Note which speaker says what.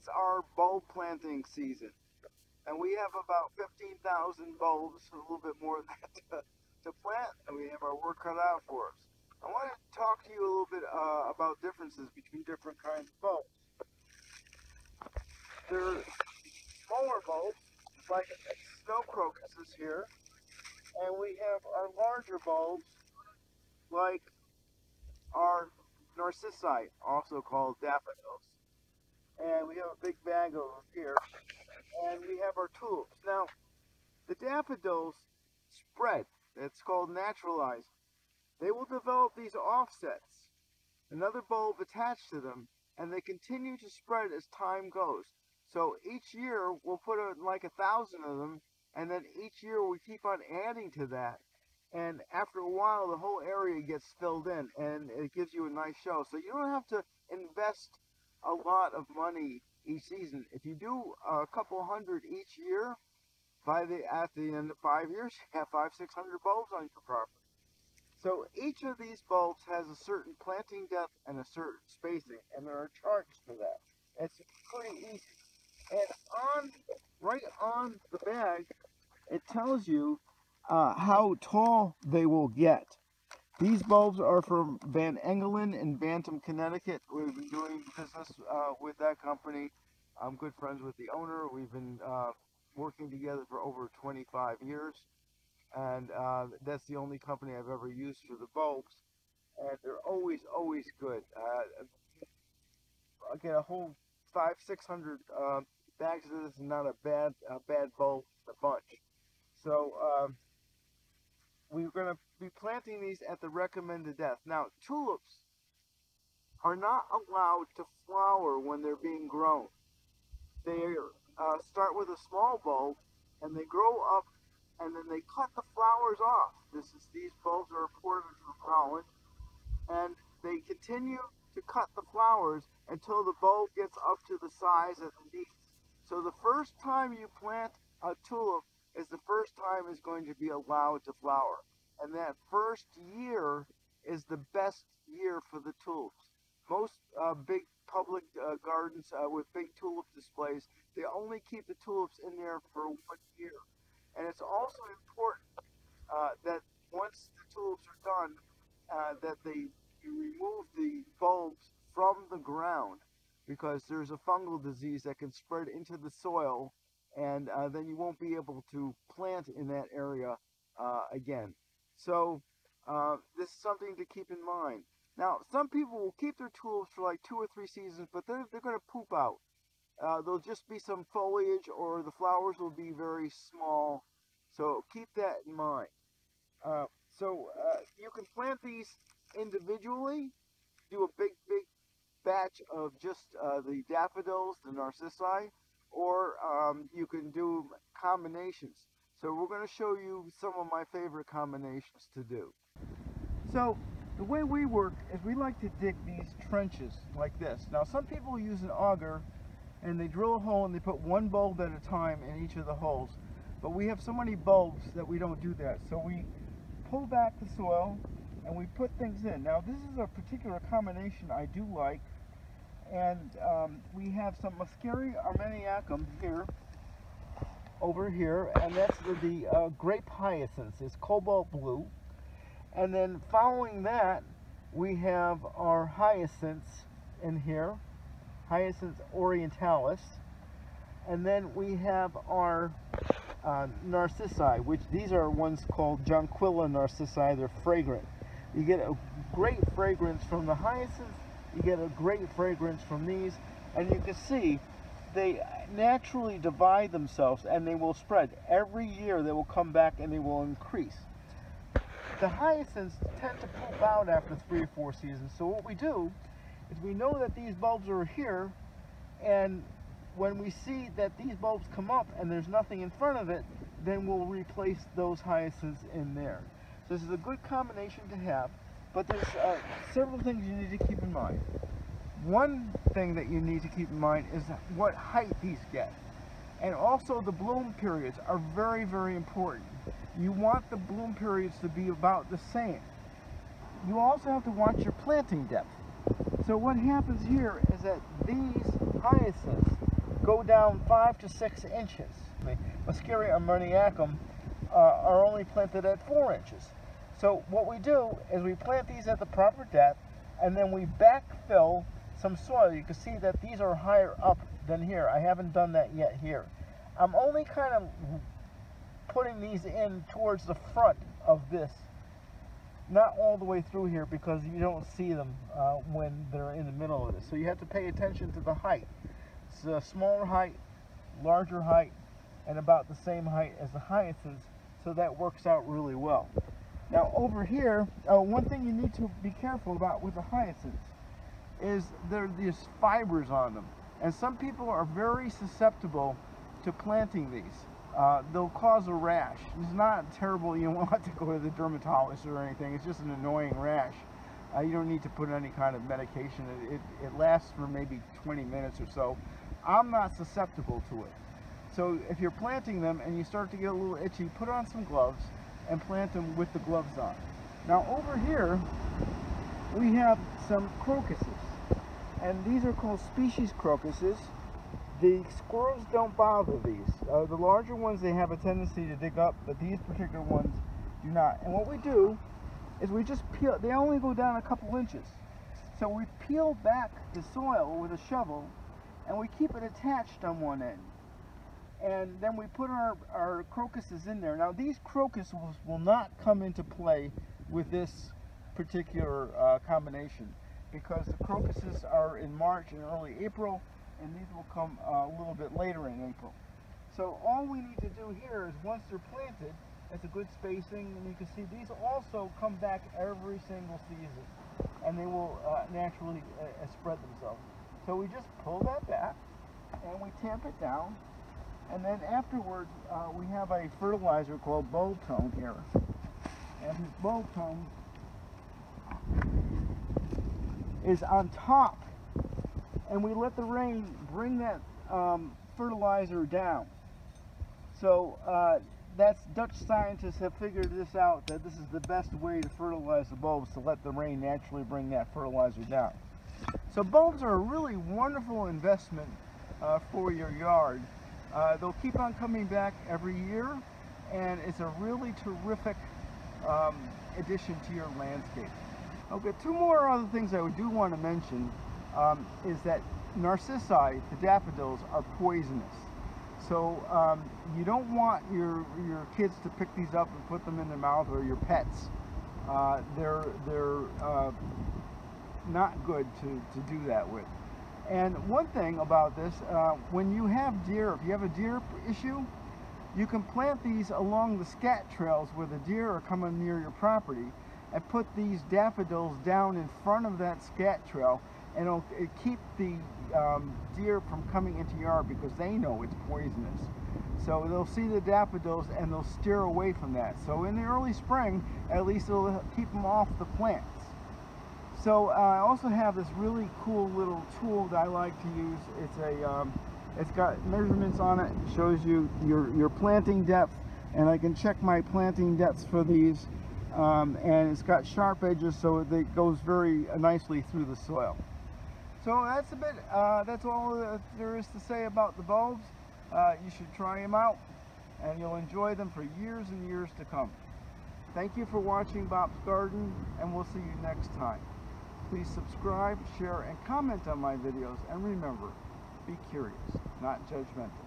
Speaker 1: it's our bulb planting season. And we have about 15,000 bulbs, a little bit more than that, to plant, and we have our work cut out for us. I want to talk to you a little bit about differences between different kinds of bulbs. There are smaller bulbs, like snow crocuses here, and we have our larger bulbs, like our narcissi, also called daffodils. And we have a big bag over here, and we have our tulips. Now, the daffodils spread. It's called naturalizing. They will develop these offsets, another bulb attached to them, and they continue to spread as time goes. So each year we'll put like 1,000 of them, and then each year we keep on adding to that. And after a while, the whole area gets filled in, and it gives you a nice show. So you don't have to invest a lot of money each season. If you do a couple hundred each year, at the end of 5 years, you have 500-600 bulbs on your property. So each of these bulbs has a certain planting depth and a certain spacing, and there are charts for that. It's pretty easy. And right on the bag, it tells you how tall they will get. These bulbs are from Van Engelen in Bantam, Connecticut. We've been doing business with that company. I'm good friends with the owner. We've been working together for over 25 years. And that's the only company I've ever used for the bulbs. And they're always good. I get a whole 500-600 bags of this, and not a bad bulb, a bunch. So we're going to be planting these at the recommended depth. Now, tulips are not allowed to flower when they're being grown. They start with a small bulb, and they grow up, and then they cut the flowers off. These bulbs are important for pollen, and they continue to cut the flowers until the bulb gets up to the size that it needs. So the first time you plant a tulip is the first time it's going to be allowed to flower. And that first year is the best year for the tulips. Most big public gardens with big tulip displays, they only keep the tulips in there for 1 year. And it's also important that once the tulips are done, that you remove the bulbs from the ground, because there's a fungal disease that can spread into the soil, and then you won't be able to plant in that area again. So this is something to keep in mind. Now, some people will keep their tulips for like 2 or 3 seasons, but they're going to poop out. There'll just be some foliage, or the flowers will be very small. So keep that in mind. You can plant these individually, do a big batch of just the daffodils, the narcissi, or you can do combinations. So we're going to show you some of my favorite combinations to do. So the way we work is we like to dig these trenches like this. Now, some people use an auger, and they drill a hole and they put one bulb at a time in each of the holes. But we have so many bulbs that we don't do that. So we pull back the soil and we put things in. Now, this is a particular combination I do like. And we have some Muscari armeniacum here, over here, and that's the grape hyacinths. It's cobalt blue. And then following that, we have our hyacinths in here, Hyacinth orientalis. And then we have our narcissi, which these are ones called Jonquilla narcissi. They're fragrant. You get a great fragrance from the hyacinths. You get a great fragrance from these, and you can see they naturally divide themselves, and they will spread. Every year they will come back and they will increase. The hyacinths tend to poop out after 3 or 4 seasons. So what we do is we know that these bulbs are here, and when we see that these bulbs come up and there's nothing in front of it, then we'll replace those hyacinths in there. So this is a good combination to have, but there's several things you need to keep in mind. One thing that you need to keep in mind is what height these get. And also the bloom periods are very important. You want the bloom periods to be about the same. You also have to watch your planting depth. So what happens here is that these hyacinths go down 5 to 6 inches. Muscari armeniacum are only planted at 4 inches. So what we do is we plant these at the proper depth, and then we backfill some soil. You can see that these are higher up than here. I haven't done that yet here. I'm only kind of putting these in towards the front of this, not all the way through here, because you don't see them when they're in the middle of this. So you have to pay attention to the height. It's a smaller height, larger height, and about the same height as the hyacinths, so that works out really well. Now over here, one thing you need to be careful about with the hyacinths is there are these fibers on them, and some people are very susceptible to planting these. They'll cause a rash. It's not terrible. You don't have to go to the dermatologist or anything. It's just an annoying rash. You don't need to put any kind of medication. It lasts for maybe 20 minutes or so. I'm not susceptible to it. So if you're planting them and you start to get a little itchy, put on some gloves and plant them with the gloves on. Now over here we have some crocuses, and these are called species crocuses. The squirrels don't bother these. The larger ones, they have a tendency to dig up, but these particular ones do not. And what we do is we just peel. They only go down a couple inches. So we peel back the soil with a shovel, and we keep it attached on one end. And then we put our crocuses in there. Now these crocuses will not come into play with this particular combination, because the crocuses are in March and early April, and these will come a little bit later in April. So all we need to do here is, once they're planted, it's a good spacing, and you can see these also come back every single season, and they will naturally spread themselves. So we just pull that back, and we tamp it down, and then afterwards we have a fertilizer called bulb tone here, and this bulb tone is on top, and we let the rain bring that fertilizer down. So that's Dutch scientists have figured this out, that this is the best way to fertilize the bulbs, to let the rain naturally bring that fertilizer down. So bulbs are a really wonderful investment for your yard. They'll keep on coming back every year, and it's a really terrific addition to your landscape. Okay, two more other things I do want to mention is that narcissi, the daffodils, are poisonous. So you don't want your kids to pick these up and put them in their mouth, or your pets. They're not good to do that with. And one thing about this, when you have deer, if you have a deer issue, you can plant these along the scat trails where the deer are coming near your property, and put these daffodils down in front of that scat trail, and it'll keep the deer from coming into your yard, because they know it's poisonous. So they'll see the daffodils and they'll steer away from that. So in the early spring, at least it'll keep them off the plants. So I also have this really cool little tool that I like to use. It's got measurements on it. It shows you your planting depth, and I can check my planting depths for these. And it's got sharp edges, so it goes very nicely through the soil. So that's a bit. That's all there is to say about the bulbs. You should try them out, and you'll enjoy them for years and years to come. Thank you for watching Bob's Garden, and we'll see you next time. Please subscribe, share, and comment on my videos, and remember, be curious, not judgmental.